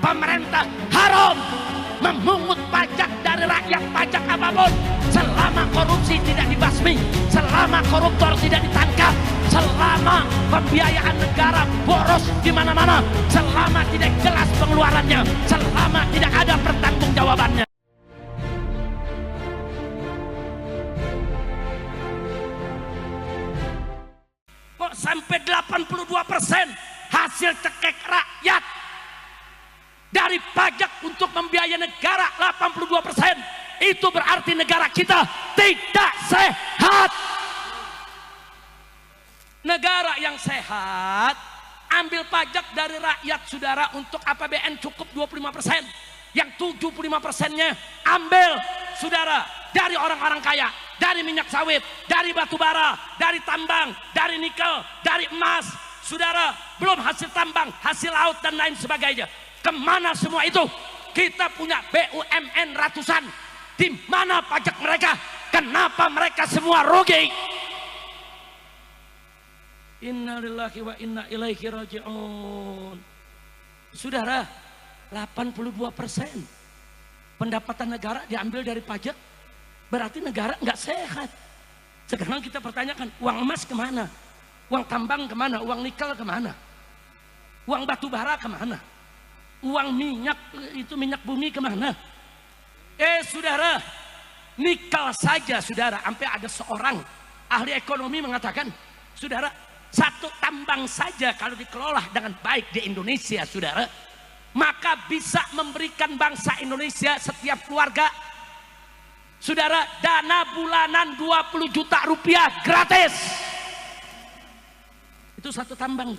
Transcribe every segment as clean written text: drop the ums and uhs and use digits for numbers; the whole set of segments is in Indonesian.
pemerintah haram memungut pajak dari rakyat, pajak apapun. Selama korupsi tidak dibasmi, selama koruptor tidak ditangkap, selama pembiayaan negara boros di mana-mana, selama tidak jelas pengeluarannya, selama tidak ada pertanggungjawabannya. Kok sampai 82% hasil cekek rakyat dari pajak untuk membiayai negara 82%. Itu berarti negara kita tidak sehat. Negara yang sehat ambil pajak dari rakyat, saudara, untuk APBN cukup 25%. Yang 75%-nya ambil, saudara, dari orang-orang kaya, dari minyak sawit, dari batu bara, dari tambang, dari nikel, dari emas, saudara, belum hasil tambang, hasil laut dan lain sebagainya. Kemana semua itu? Kita punya BUMN ratusan. Di mana pajak mereka? Kenapa mereka semua rugi? Innalillahi wa inna ilaihi raji'un. Saudara, 82% pendapatan negara diambil dari pajak, berarti negara nggak sehat. Sekarang kita pertanyakan, uang emas kemana? Uang tambang kemana? Uang nikel kemana? Uang batu bara kemana? Uang minyak, itu minyak bumi kemana? Saudara, nikel saja, saudara, sampai ada seorang ahli ekonomi mengatakan, saudara, satu tambang saja kalau dikelola dengan baik di Indonesia, saudara, maka bisa memberikan bangsa Indonesia setiap keluarga, saudara, dana bulanan 20 juta rupiah gratis. Itu satu tambang.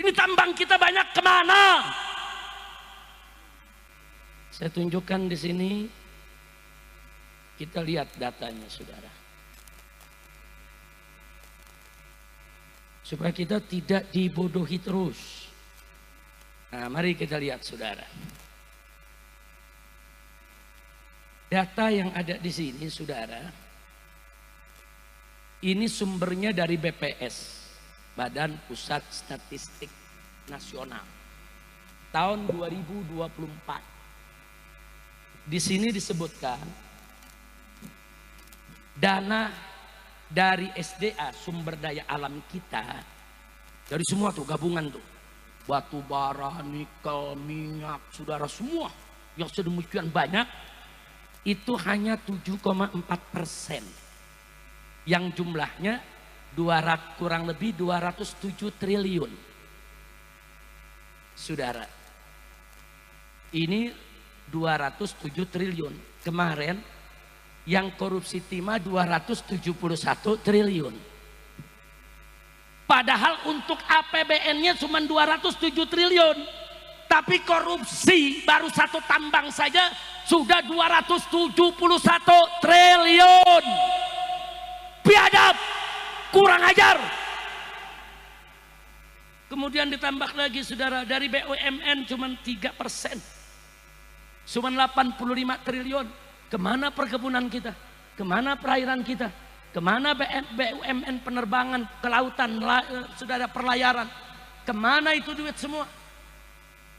Ini tambang kita banyak kemana? Saya tunjukkan di sini, kita lihat datanya, saudara, supaya kita tidak dibodohi terus. Nah, mari kita lihat, saudara, data yang ada di sini, saudara, ini sumbernya dari BPS, Badan Pusat Statistik Nasional, tahun 2024. Di sini disebutkan dana dari SDA, sumber daya alam kita, dari semua tuh gabungan tuh, batu bara, nikel, minyak, saudara, semua yang sedemikian banyak, itu hanya 7,4%, yang jumlahnya kurang lebih 207 triliun. Saudara, ini 207 triliun. Kemarin yang korupsi timah 271 triliun. Padahal untuk APBN-nya cuma 207 triliun. Tapi korupsi baru satu tambang saja sudah 271 triliun. Biadab, kurang ajar. Kemudian ditambah lagi, saudara, dari BUMN cuma 3%. Cuma 85 triliun. Kemana perkebunan kita? Kemana perairan kita? Kemana BUMN penerbangan, kelautan, saudara, perlayaran? Kemana itu duit semua?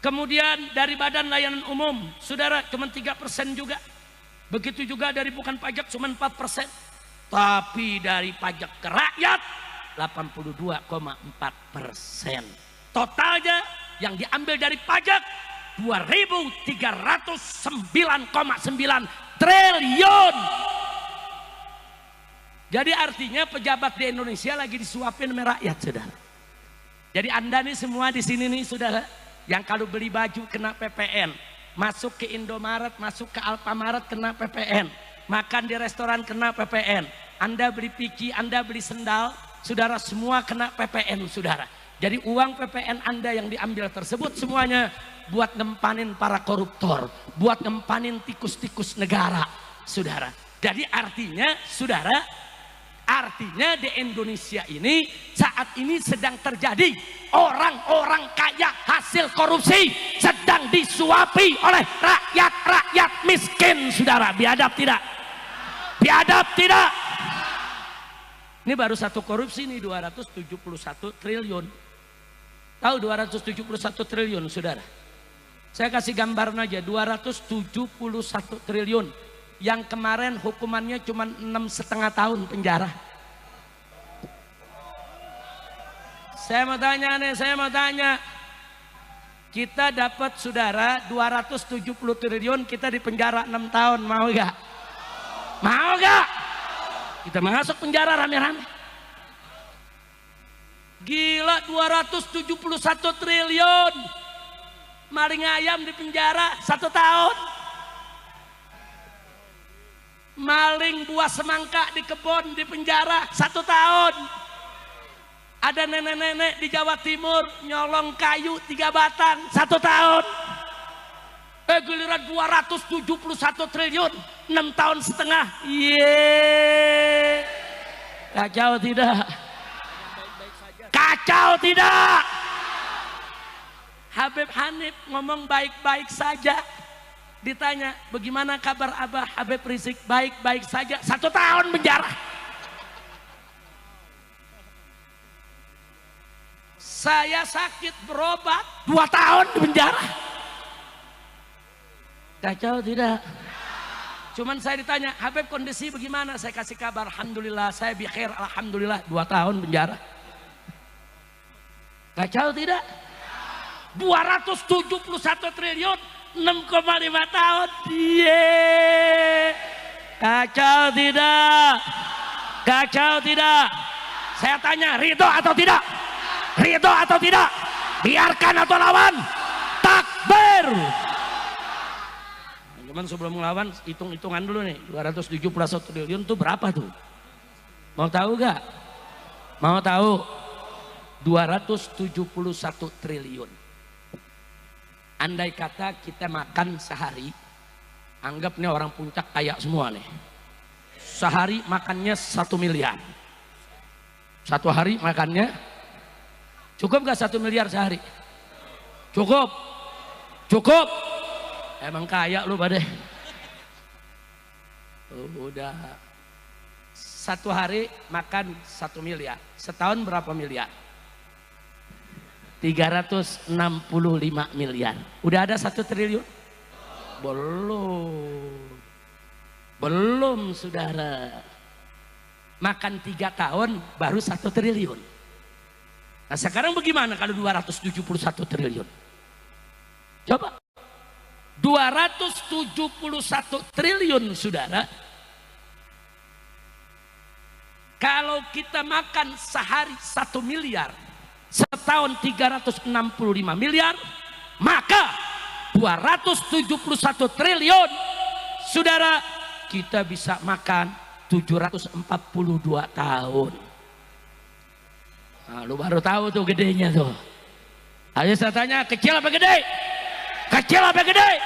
Kemudian dari Badan Layanan Umum, saudara, cuma 3% juga. Begitu juga dari bukan pajak cuma 4%. Tapi dari pajak ke rakyat 82,4%. Totalnya yang diambil dari pajak 2.309,9 triliun. Jadi artinya pejabat di Indonesia lagi disuapin sama rakyat, saudara. Jadi Anda nih semua di sini nih, saudara, yang kalau beli baju kena PPN, masuk ke Indomaret, masuk ke Alfamaret kena PPN, makan di restoran kena PPN, Anda beli piki, Anda beli sendal, saudara, semua kena PPN, saudara. Jadi uang PPN Anda yang diambil tersebut semuanya buat ngempanin para koruptor, buat ngempanin tikus-tikus negara, saudara. Jadi artinya, saudara, artinya di Indonesia ini saat ini sedang terjadi orang-orang kaya hasil korupsi sedang disuapi oleh rakyat-rakyat miskin, saudara. Biadab tidak? Biadab tidak? Ini baru satu korupsi nih 271 triliun. Tahu 271 triliun, saudara? Saya kasih gambaran aja, 271 triliun. Yang kemarin hukumannya cuma 6,5 tahun penjara. Saya mau tanya. Kita dapat saudara 270 triliun, kita di penjara 6 tahun, mau gak? Mau gak? Kita masuk penjara rame-rame. Gila, 271 triliun. Maling ayam di penjara 1 tahun. Maling buah semangka di kebun di penjara 1 tahun. Ada nenek-nenek di Jawa Timur nyolong kayu 3 batang 1 tahun. Giliran 271 triliun 6 tahun setengah. Yeay. Kacau tidak? Kacau tidak? Habib Hanif ngomong baik-baik saja. Ditanya, bagaimana kabar Abah Habib Rizik? Baik-baik saja. 1 tahun penjara. Saya sakit berobat 2 tahun di penjara. Kacau tidak? Cuman saya ditanya, Habib kondisi bagaimana? Saya kasih kabar, alhamdulillah saya bikhair, alhamdulillah 2 tahun penjara. Kacau tidak? 271 triliun 6,5 tahun. Yeay. Kacau tidak? Kacau tidak? Saya tanya, ridho atau tidak? Ridho atau tidak? Biarkan atau lawan? Takbir. Cuman sebelum melawan, hitung-hitungan dulu nih. 271 triliun itu berapa tuh? Mau tahu gak? Mau tahu? 271 triliun. Andai kata kita makan sehari, anggap nih orang puncak kaya semua nih. Sehari makannya 1 miliar. 1 hari makannya, cukup gak 1 miliar sehari? Cukup? Cukup? Emang kaya lu pada? Udah 1 hari makan 1 miliar. Setahun berapa miliar? 365 miliar. Udah ada 1 triliun? Belum saudara. Makan 3 tahun baru 1 triliun. Nah sekarang bagaimana kalau 271 triliun? Coba 271 triliun saudara. Kalau kita makan sehari 1 miliar, setahun 365 miliar, maka 271 triliun saudara, kita bisa makan 742 tahun. Nah, lu baru tahu tuh gedenya tuh. Ayo saya tanya, kecil apa gede? Kecil apa gede?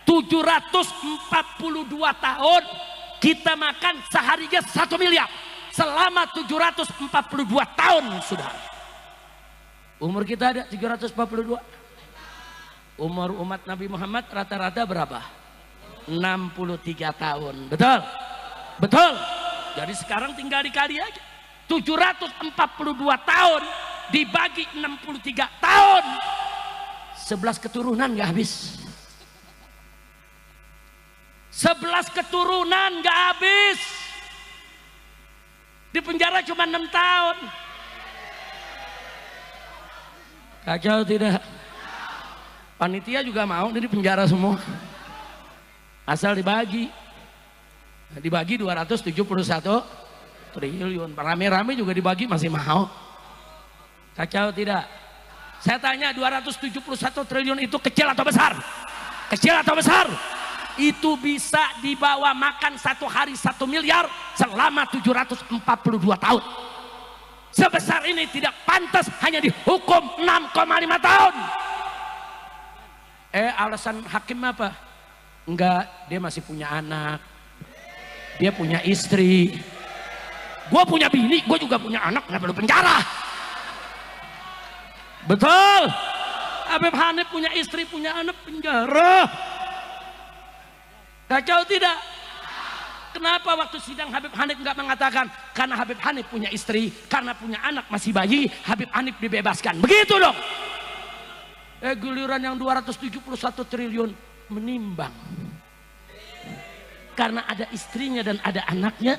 742 tahun kita makan seharinya 1 miliar selama 742 tahun sudah. Umur kita ada 742. Umur umat Nabi Muhammad rata-rata berapa? 63 tahun. Betul? Betul? Jadi sekarang tinggal dikali aja. 742 tahun dibagi 63 tahun. 11 keturunan gak habis. 11 keturunan gak habis. Di penjara cuma 6 tahun. Kacau tidak? Panitia juga mau di penjara semua. Asal dibagi. Dibagi 271 triliun. Rame-rame juga dibagi masih mau. Kacau tidak? Saya tanya, 271 triliun itu kecil atau besar? Kecil atau besar? Itu bisa dibawa makan 1 hari 1 miliar selama 742 tahun. Sebesar ini tidak pantas hanya dihukum 6,5 tahun. Alasan hakim apa? Enggak, dia masih punya anak, dia punya istri. Gue punya bini, gue juga punya anak, nggak perlu penjara. Betul? Habib Hanif punya istri, punya anak, penjara. Kacau tidak? Kenapa waktu sidang Habib Hanif nggak mengatakan karena Habib Hanif punya istri, karena punya anak masih bayi, Habib Hanif dibebaskan? Begitu dong. Giliran yang 271 triliun menimbang. Karena ada istrinya dan ada anaknya,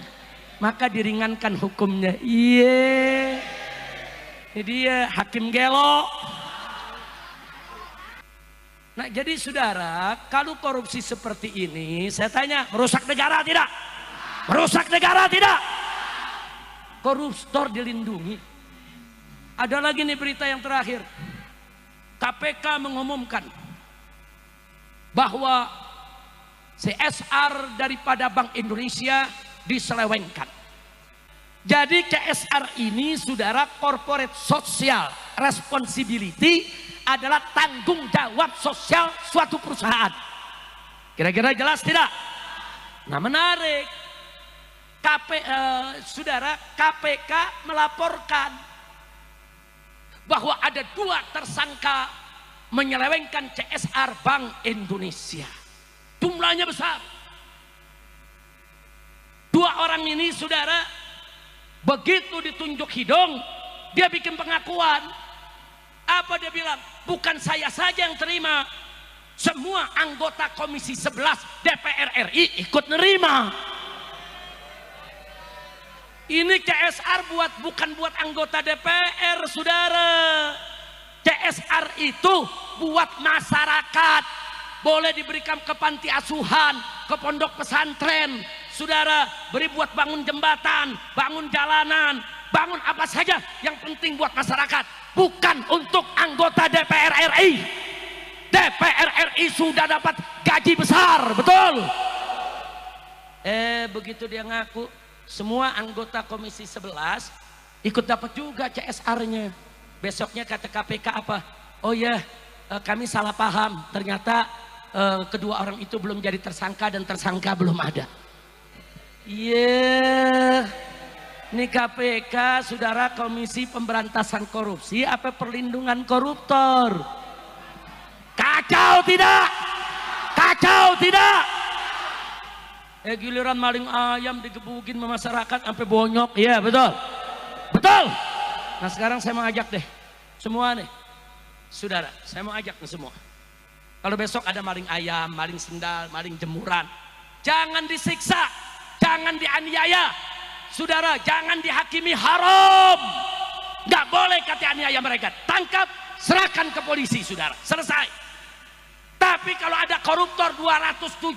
maka diringankan hukumnya. Iya, ini dia hakim gelo. Nah jadi saudara, kalau korupsi seperti ini, saya tanya, merusak negara tidak? Merusak negara tidak? Koruptor dilindungi. Ada lagi nih berita yang terakhir. KPK mengumumkan bahwa CSR daripada Bank Indonesia diselewengkan. Jadi CSR ini saudara, corporate social responsibility, adalah tanggung jawab sosial suatu perusahaan. Kira-kira jelas tidak? Nah menarik, saudara, KPK melaporkan bahwa ada 2 tersangka menyelewengkan CSR Bank Indonesia. Jumlahnya besar. 2 orang ini saudara, begitu ditunjuk hidung, dia bikin pengakuan. Apa dia bilang? Bukan saya saja yang terima, semua anggota Komisi 11 DPR RI ikut nerima. Ini CSR bukan buat anggota DPR saudara. CSR itu buat masyarakat. Boleh diberikan ke panti asuhan, ke pondok pesantren, saudara, beri buat bangun jembatan, bangun jalanan, bangun apa saja yang penting buat masyarakat, bukan untuk anggota DPR RI. DPR RI sudah dapat gaji besar, betul? Begitu dia ngaku, semua anggota Komisi 11 ikut dapat juga CSR-nya. Besoknya kata KPK apa? Oh ya, kami salah paham, ternyata kedua orang itu belum jadi tersangka dan tersangka belum ada. Iya, ini KPK saudara, Komisi Pemberantasan Korupsi apa perlindungan koruptor? Kacau tidak? Kacau tidak? Giliran maling ayam digebukin sama masyarakat sampai bonyok, iya betul, betul. Nah sekarang saya mau ajak deh semua nih, saudara, saya mau ajak nih semua. Kalau besok ada maling ayam, maling sendal, maling jemuran, jangan disiksa, jangan dianiaya, saudara, jangan dihakimi haram. Nggak boleh kata aniaya mereka, tangkap, serahkan ke polisi, saudara, selesai. Tapi kalau ada koruptor 271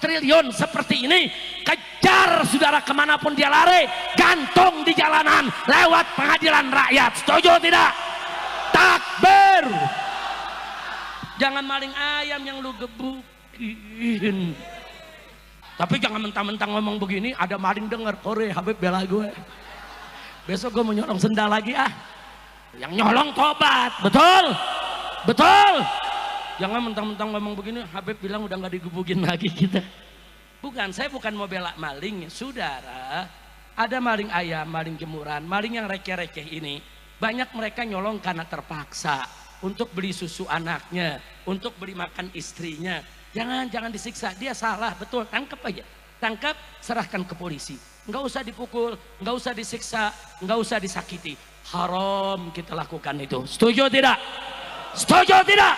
triliun seperti ini, kejar saudara kemanapun dia lari, gantung di jalanan lewat pengadilan rakyat. Setuju tidak? Takbir. Jangan maling ayam yang lu gebukin. Tapi jangan mentang-mentang ngomong begini ada maling denger, Kore Habib bela gue. Besok gue mau nyolong sendal lagi ah. Yang nyolong tobat, betul? Betul? Jangan mentang-mentang ngomong begini, Habib bilang udah nggak digebukin lagi kita. Bukan, saya bukan mau bela maling, saudara. Ada maling ayam, maling jemuran, maling yang receh-receh ini. Banyak mereka nyolong karena terpaksa. Untuk beli susu anaknya, untuk beli makan istrinya. Jangan disiksa, dia salah, betul, tangkap aja. Tangkap, serahkan ke polisi. Nggak usah dipukul, nggak usah disiksa, nggak usah disakiti. Haram kita lakukan itu. Setuju tidak? Setuju tidak?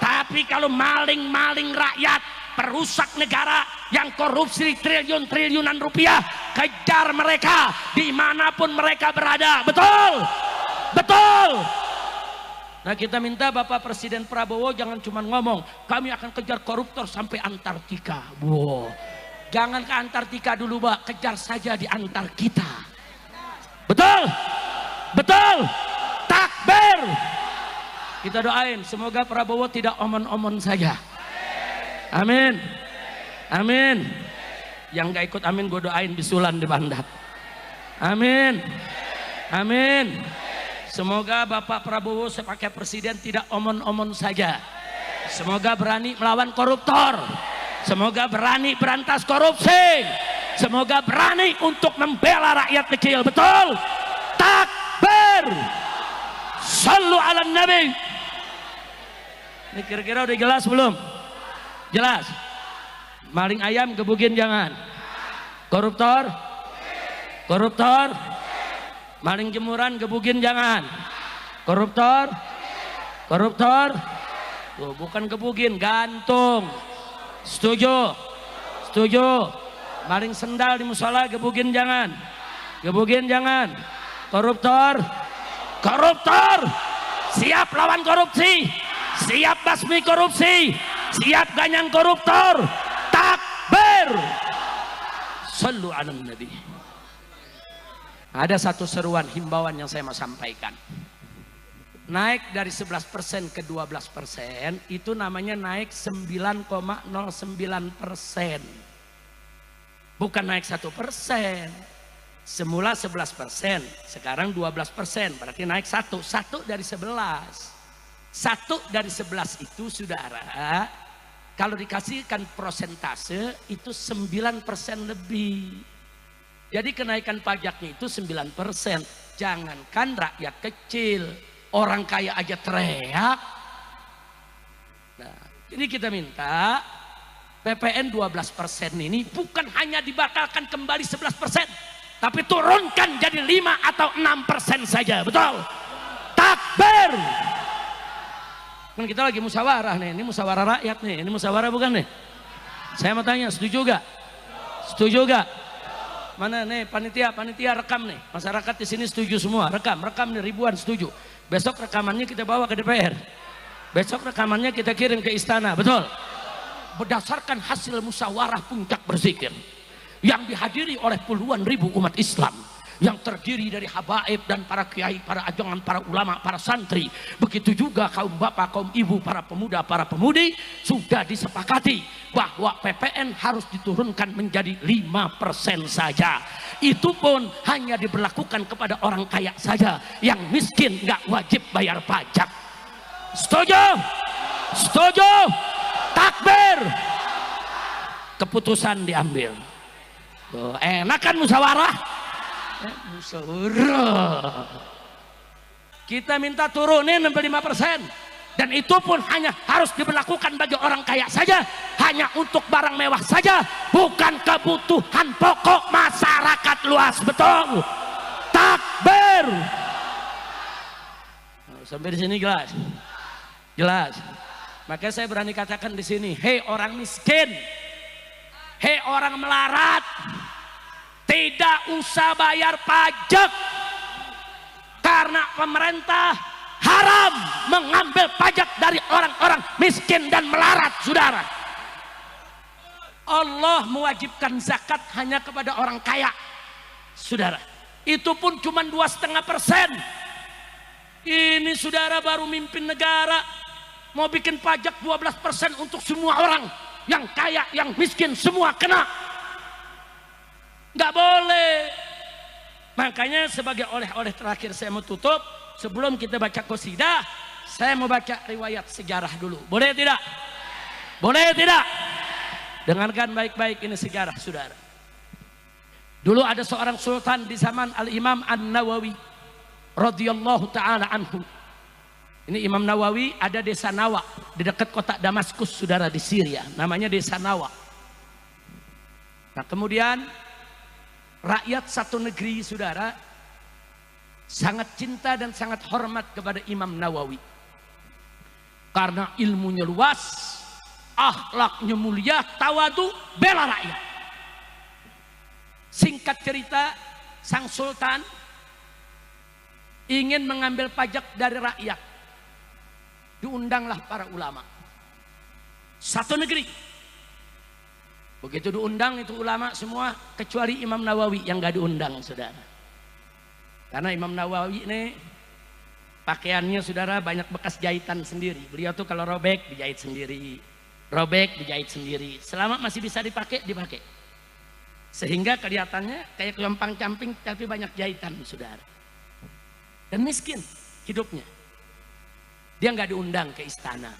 Tapi kalau maling-maling rakyat, perusak negara yang korupsi triliun-triliunan rupiah, kejar mereka dimanapun mereka berada. Betul? Betul? Nah kita minta Bapak Presiden Prabowo jangan cuma ngomong, kami akan kejar koruptor sampai Antartika. Wow. Jangan ke Antartika dulu Pak, kejar saja di antar kita. Betul? Betul? Takbir. Kita doain semoga Prabowo tidak omon-omon saja. Amin. Amin. Yang gak ikut amin gue doain bisulan di Bandar. Amin. Amin. Semoga Bapak Prabowo sebagai presiden tidak omon-omon saja. Semoga berani melawan koruptor. Semoga berani berantas korupsi. Semoga berani untuk membela rakyat kecil. Betul? Takbir. Sallu ala Nabi. Ini kira-kira udah jelas belum? Jelas? Maling ayam gebukin jangan. Koruptor? Koruptor? Maling jemuran gebukin jangan. Koruptor? Koruptor. Tuh, bukan gebugin, gantung. Setuju? Setuju? Maling sendal di musola, gebugin jangan. Gebugin jangan. Koruptor. Koruptor. Siap lawan korupsi. Siap basmi korupsi. Siap ganyang koruptor. Takbir. Sallu ala nabi. Ada satu seruan himbauan yang saya mau sampaikan. Naik dari 11% ke 12% itu namanya naik 9,09%. Bukan naik 1%. Semula 11%, sekarang 12%, berarti naik 1 dari 11. 1 dari 11 itu saudara, kalau dikasihkan prosentase itu 9% lebih. Jadi kenaikan pajaknya itu 9%. Jangankan rakyat kecil, orang kaya aja teriak. Nah, jadi kita minta PPN 12% ini bukan hanya dibatalkan kembali 11%, tapi turunkan jadi 5 atau 6% saja, betul? Takbir. Kan kita lagi musyawarah nih, ini musyawarah rakyat nih, ini musyawarah bukan nih? Saya mau tanya, setuju gak? Setuju gak? Mana nih panitia rekam nih, masyarakat di sini setuju semua, rekam nih ribuan setuju. Besok rekamannya kita bawa ke DPR, besok rekamannya kita kirim ke istana, betul? Berdasarkan hasil musyawarah puncak berzikir yang dihadiri oleh puluhan ribu umat Islam, yang terdiri dari habaib dan para kiai, para ajongan, para ulama, para santri, begitu juga kaum bapak, kaum ibu, para pemuda, para pemudi, sudah disepakati bahwa PPN harus diturunkan menjadi 5% saja. Itu pun hanya diberlakukan kepada orang kaya saja, yang miskin nggak wajib bayar pajak. Setuju? Setuju? Takbir. Keputusan diambil. Tuh, enak kan musyawarah? Musyawarah. Kita minta turunin 5%, dan itu pun hanya harus diberlakukan bagi orang kaya saja, hanya untuk barang mewah saja, bukan kebutuhan pokok masyarakat luas, betul? Takbir. Sampai di sini jelas? Jelas. Makanya saya berani katakan di sini, hei orang miskin, hei orang melarat, tidak usah bayar pajak, karena pemerintah haram mengambil pajak dari orang-orang miskin dan melarat, saudara. Allah mewajibkan zakat hanya kepada orang kaya, saudara. Itu pun cuma 2,5%. Ini saudara baru mimpin negara, mau bikin pajak 12% untuk semua orang, yang kaya, yang miskin, semua kena. Nggak boleh. Makanya sebagai oleh-oleh terakhir saya mau tutup, sebelum kita baca qasidah, saya mau baca riwayat sejarah dulu. Boleh tidak? Boleh tidak? Dengarkan baik-baik, ini sejarah saudara. Dulu ada seorang sultan di zaman Al-Imam An-Nawawi radhiyallahu taala anhu. Ini Imam Nawawi ada desa Nawa di dekat kota Damaskus saudara, di Syria, namanya desa Nawa. Nah, kemudian rakyat satu negeri saudara sangat cinta dan sangat hormat kepada Imam Nawawi karena ilmunya luas, akhlaknya mulia, tawadu, bela rakyat. Singkat cerita, sang sultan ingin mengambil pajak dari rakyat. Diundanglah para ulama satu negeri. Begitu diundang itu ulama semua, kecuali Imam Nawawi yang gak diundang saudara. Karena Imam Nawawi ini pakaiannya saudara banyak bekas jahitan sendiri. Beliau tuh kalau robek dijahit sendiri, robek dijahit sendiri. Selama masih bisa dipakai, dipakai. Sehingga kelihatannya kayak kelompang camping tapi banyak jahitan saudara. Dan miskin hidupnya. Dia nggak diundang ke istana.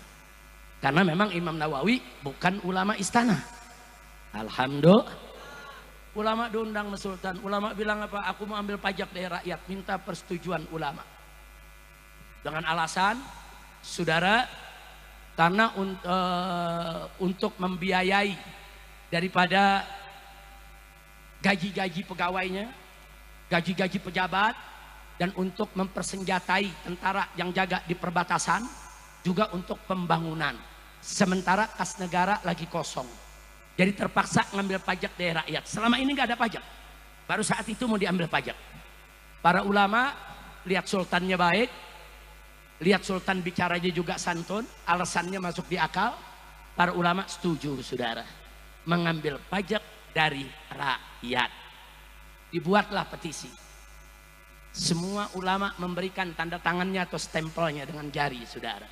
Karena memang Imam Nawawi bukan ulama istana. Alhamdulillah. Ulama diundang sama sultan. Ulama bilang apa? Aku mau ambil pajak dari rakyat, minta persetujuan ulama. Dengan alasan, saudara, karena untuk membiayai daripada gaji-gaji pegawainya, gaji-gaji pejabat, dan untuk mempersenjatai tentara yang jaga di perbatasan, juga untuk pembangunan. Sementara kas negara lagi kosong. Jadi terpaksa ngambil pajak dari rakyat. Selama ini nggak ada pajak. Baru saat itu mau diambil pajak. Para ulama lihat sultannya baik, lihat sultan bicaranya juga santun, alasannya masuk di akal. Para ulama setuju, saudara, mengambil pajak dari rakyat. Dibuatlah petisi. Semua ulama memberikan tanda tangannya atau stempelnya dengan jari, saudara.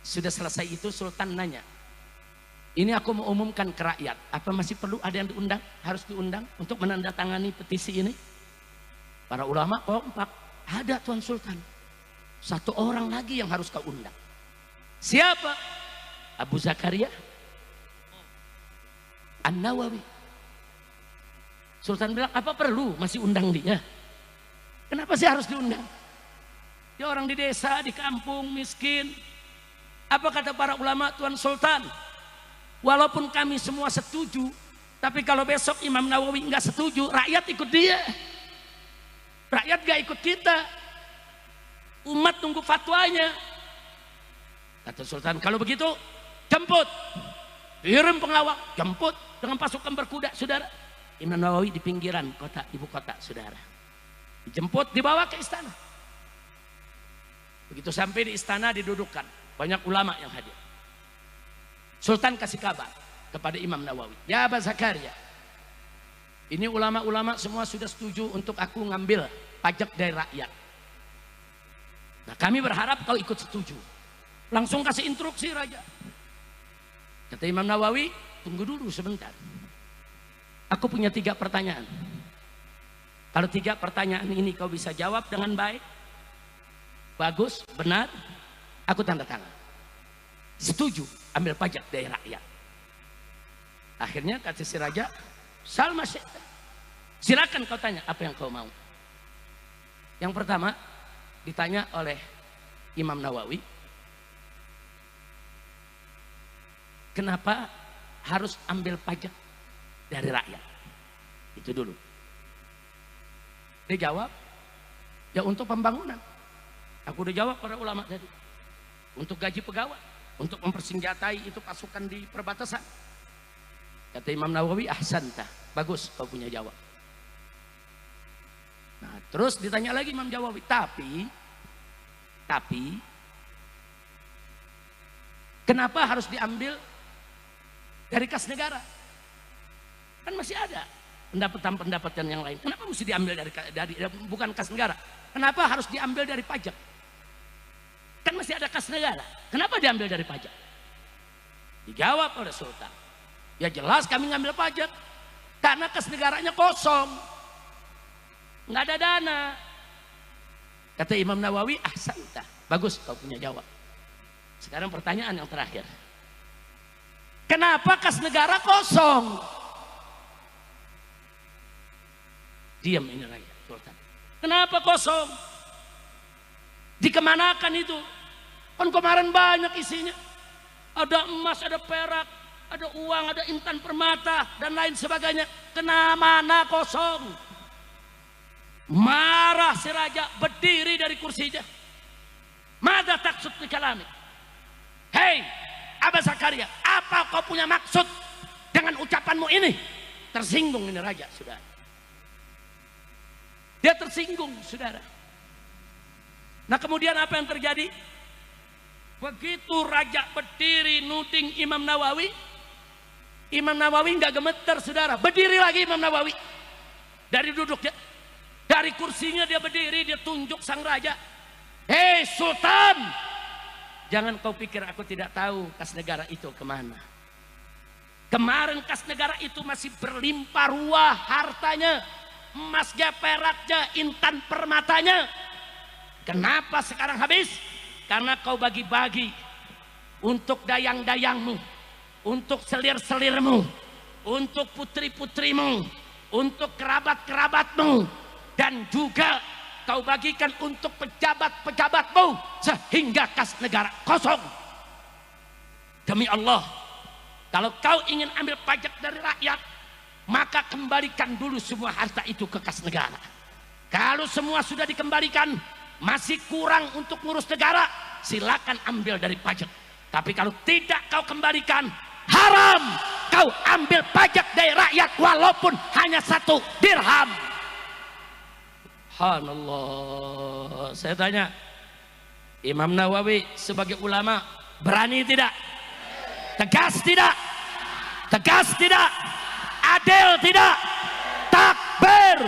Sudah selesai itu sultan nanya, ini aku mau umumkan ke rakyat, apa masih perlu ada yang diundang, harus diundang untuk menandatangani petisi ini? Para ulama kompak, ada Tuan Sultan, satu orang lagi yang harus kau undang. Siapa? Abu Zakaria An-Nawawi. Sultan bilang, apa perlu masih undang dia? Kenapa sih harus diundang? Dia orang di desa, di kampung, miskin. Apa kata para ulama, Tuan Sultan? Walaupun kami semua setuju, tapi kalau besok Imam Nawawi nggak setuju, rakyat ikut dia. Rakyat gak ikut kita. Umat tunggu fatwanya. Kata Sultan, kalau begitu jemput. Kirim pengawal, jemput dengan pasukan berkuda, saudara. Imam Nawawi di pinggiran kota, ibu kota, saudara. Dijemput, dibawa ke istana. Begitu sampai di istana didudukkan. Banyak ulama yang hadir. Sultan kasih kabar kepada Imam Nawawi. Ya Abu Zakaria, ini ulama-ulama semua sudah setuju untuk aku ngambil pajak dari rakyat. Nah kami berharap kau ikut setuju. Langsung kasih instruksi raja. Kata Imam Nawawi, tunggu dulu sebentar. Aku punya 3 pertanyaan. Kalau 3 pertanyaan ini kau bisa jawab dengan baik, bagus, benar, aku tanda tangan. Setuju ambil pajak dari rakyat. Akhirnya kata si raja, Salma, silakan kau tanya apa yang kau mau. Yang pertama ditanya oleh Imam Nawawi, kenapa harus ambil pajak dari rakyat? Itu dulu. Dia jawab, ya untuk pembangunan. Aku udah jawab para ulama tadi. Untuk gaji pegawai, untuk mempersenjatai itu pasukan di perbatasan. Kata Imam Nawawi, ahsanta, bagus kau punya jawab. Nah terus ditanya lagi Imam Nawawi, tapi kenapa harus diambil dari kas negara? Kan masih ada pendapatan yang lain. Kenapa mesti diambil dari bukan kas negara? Kenapa harus diambil dari pajak? Kan masih ada kas negara. Kenapa diambil dari pajak? Dijawab oleh Sultan, ya jelas kami ngambil pajak karena kas negaranya kosong, nggak ada dana. Kata Imam Nawawi, ahsanta, bagus kau punya jawab. Sekarang pertanyaan yang terakhir, kenapa kas negara kosong? Diam ini rakyat Sultan. Kenapa kosong? Dikemanakan itu? Kan kemarin banyak isinya. Ada emas, ada perak, ada uang, ada intan permata dan lain sebagainya. Kemana kosong? Marah si raja, berdiri dari kursinya. Mada taksud di kalami? Hei Abu Zakaria, apa kau punya maksud dengan ucapanmu ini? Tersinggung ini raja, saudara. Dia tersinggung, saudara. Nah kemudian apa yang terjadi? Begitu raja berdiri nuding Imam Nawawi, Imam Nawawi nggak gemeter, saudara. Berdiri lagi Imam Nawawi dari duduknya, dari kursinya dia berdiri, dia tunjuk sang raja. Hei Sultan, jangan kau pikir aku tidak tahu kas negara itu kemana. Kemarin kas negara itu masih berlimpah ruah hartanya, emasnya, peraknya, intan permatanya. Kenapa sekarang habis? Karena kau bagi-bagi untuk dayang-dayangmu, untuk selir-selirmu, untuk putri-putrimu, untuk kerabat-kerabatmu, dan juga kau bagikan untuk pejabat-pejabatmu, sehingga kas negara kosong. Demi Allah, kalau kau ingin ambil pajak dari rakyat, maka kembalikan dulu semua harta itu ke kas negara. Kalau semua sudah dikembalikan, masih kurang untuk ngurus negara, silakan ambil dari pajak. Tapi kalau tidak kau kembalikan, haram kau ambil pajak dari rakyat walaupun hanya 1 dirham. Subhanallah. Saya tanya, Imam Nawawi sebagai ulama berani tidak? Tegas tidak? Tegas tidak? Adil tidak? Takbir.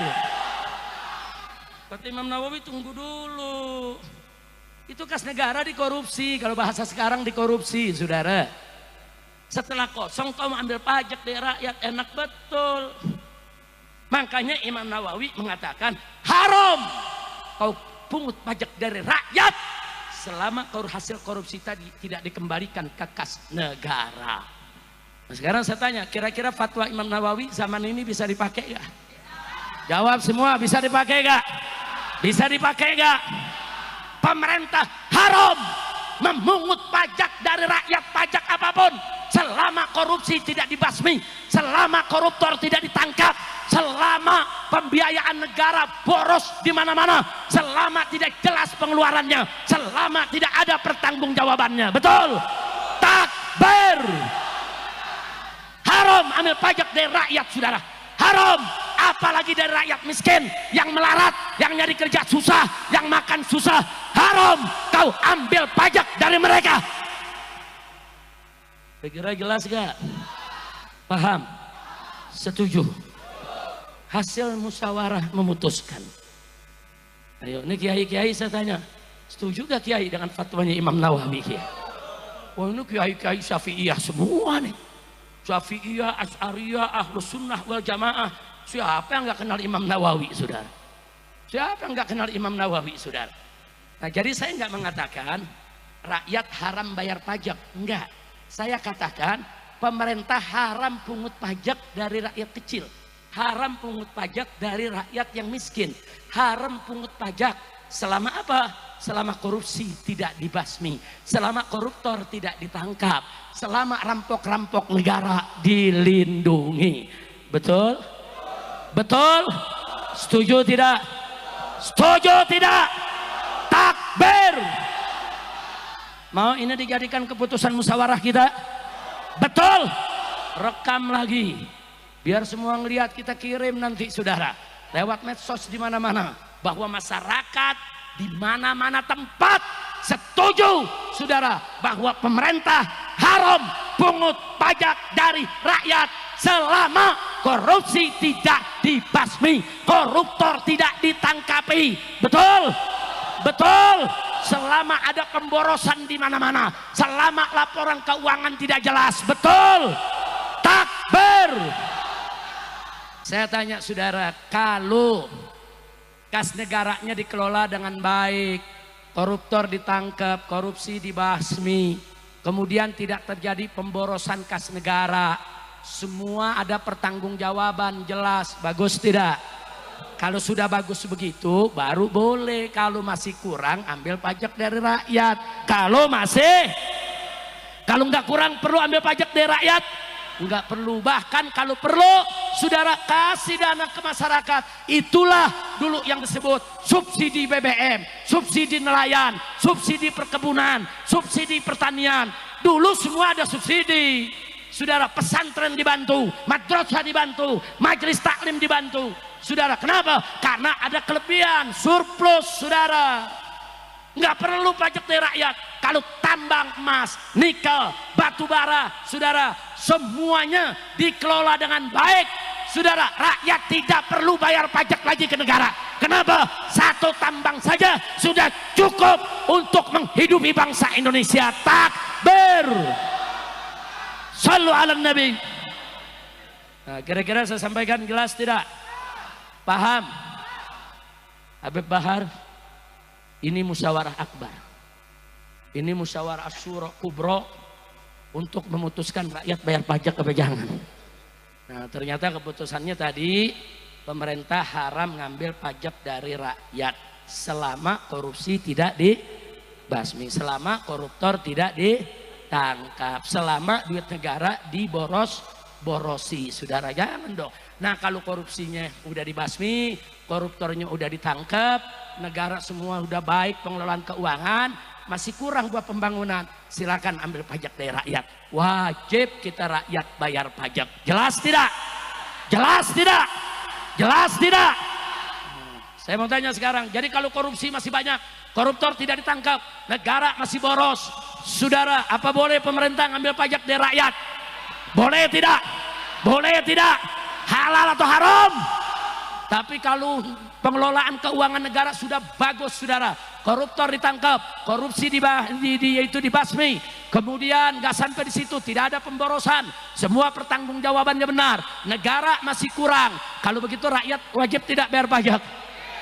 Kata Imam Nawawi, tunggu dulu. Itu kas negara dikorupsi, kalau bahasa sekarang dikorupsi, saudara. Setelah kosong kau ambil pajak dari rakyat, enak betul. Makanya Imam Nawawi mengatakan haram kau pungut pajak dari rakyat selama hasil korupsi tadi tidak dikembalikan ke kas negara. Nah, sekarang saya tanya, kira-kira fatwa Imam Nawawi zaman ini bisa dipakai gak? Jawab semua, bisa dipakai gak? Bisa dipakai gak? Pemerintah haram memungut pajak dari rakyat, pajak apapun, selama korupsi tidak dibasmi, selama koruptor tidak ditangkap, selama pembiayaan negara boros di mana-mana, selama tidak jelas pengeluarannya, selama tidak ada pertanggungjawabannya. Betul? Takbir. Haram ambil pajak dari rakyat, saudara. Haram, apalagi dari rakyat miskin yang melarat, yang nyari kerja susah, yang makan susah. Haram kau ambil pajak dari mereka. Kira-kira jelas gak? Paham? Setuju? Hasil musyawarah memutuskan. Ayo, ini kiai-kiai saya tanya, setuju gak kiai dengan fatwanya Imam Nawawi? Wah, ini kiai-kiai Syafi'iyah semua nih. Syafi'iyah, Asy'ariyah, Ahlus Sunnah wal Jamaah. Siapa yang nggak kenal Imam Nawawi, saudara? Siapa yang nggak kenal Imam Nawawi, saudara? Nah, jadi saya nggak mengatakan rakyat haram bayar pajak, enggak. Saya katakan pemerintah haram pungut pajak dari rakyat kecil, haram pungut pajak dari rakyat yang miskin, haram pungut pajak selama apa? Selama korupsi tidak dibasmi, selama koruptor tidak ditangkap, selama rampok-rampok negara dilindungi. Betul? Betul? Setuju tidak? Setuju tidak? Takbir. Mau ini dijadikan keputusan musyawarah kita? Betul? Rekam lagi biar semua ngelihat, kita kirim nanti saudara lewat medsos di mana-mana bahwa masyarakat di mana-mana tempat setuju saudara bahwa pemerintah haram pungut pajak dari rakyat selama korupsi tidak dibasmi, koruptor tidak ditangkapi. Betul? Betul? Selama ada pemborosan di mana-mana, selama laporan keuangan tidak jelas. Betul? Takbir. Saya tanya saudara, kalau kas negaranya dikelola dengan baik, koruptor ditangkap, korupsi dibasmi, kemudian tidak terjadi pemborosan kas negara, semua ada pertanggungjawaban jelas, bagus tidak? Kalau sudah bagus begitu baru boleh. Kalau masih kurang ambil pajak dari rakyat. Kalau nggak kurang perlu ambil pajak dari rakyat, nggak perlu. Bahkan kalau perlu saudara kasih dana ke masyarakat. Itulah dulu yang disebut subsidi BBM, subsidi nelayan, subsidi perkebunan, subsidi pertanian. Dulu semua ada subsidi. Saudara, pesantren dibantu, madrasah dibantu, majelis taklim dibantu. Saudara, kenapa? Karena ada kelebihan, surplus, saudara. Nggak perlu pajak dari rakyat. Kalau tambang emas, nikel, batu bara, saudara, semuanya dikelola dengan baik. Saudara, rakyat tidak perlu bayar pajak lagi ke negara. Kenapa? Satu tambang saja sudah cukup untuk menghidupi bangsa Indonesia. Takbir. Shallu ala Nabi. Nah, kira-kira saya sampaikan jelas tidak? Paham? Habib Bahar, ini musyawarah akbar. Ini musyawarah asyura kubro untuk memutuskan rakyat bayar pajak apa jangan. Nah, ternyata keputusannya tadi pemerintah haram ngambil pajak dari rakyat selama korupsi tidak dibasmi, selama koruptor tidak ditangkap, selama duit negara diborosi. Saudara, jangan dong. Nah, kalau korupsinya udah dibasmi, koruptornya udah ditangkap, negara semua udah baik pengelolaan keuangan, masih kurang buat pembangunan, silakan ambil pajak dari rakyat. Wajib kita rakyat bayar pajak. Jelas tidak? Jelas tidak? Jelas tidak? Saya mau tanya sekarang, jadi kalau korupsi masih banyak, koruptor tidak ditangkap, negara masih boros, saudara, apa boleh pemerintah ngambil pajak dari rakyat? Boleh tidak? Boleh tidak? Halal atau haram? Tapi kalau pengelolaan keuangan negara sudah bagus, saudara, koruptor ditangkap, korupsi itu dibasmi, kemudian nggak sampai di situ, tidak ada pemborosan, semua pertanggungjawabannya benar, negara masih kurang. Kalau begitu rakyat wajib tidak bayar pajak.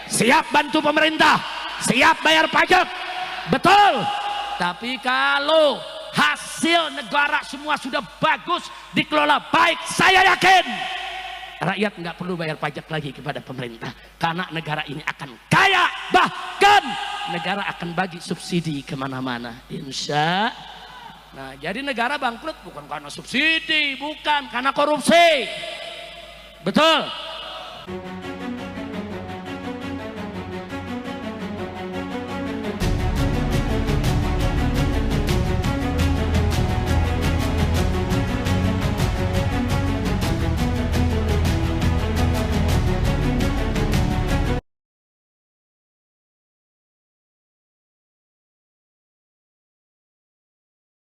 Siap bantu pemerintah, siap bayar pajak, betul. Tapi kalau hasil negara semua sudah bagus, dikelola baik, saya yakin rakyat nggak perlu bayar pajak lagi kepada pemerintah, karena negara ini akan kaya, bahkan negara akan bagi subsidi kemana-mana, insya. Nah, jadi negara bangkrut bukan karena subsidi, bukan karena korupsi, betul.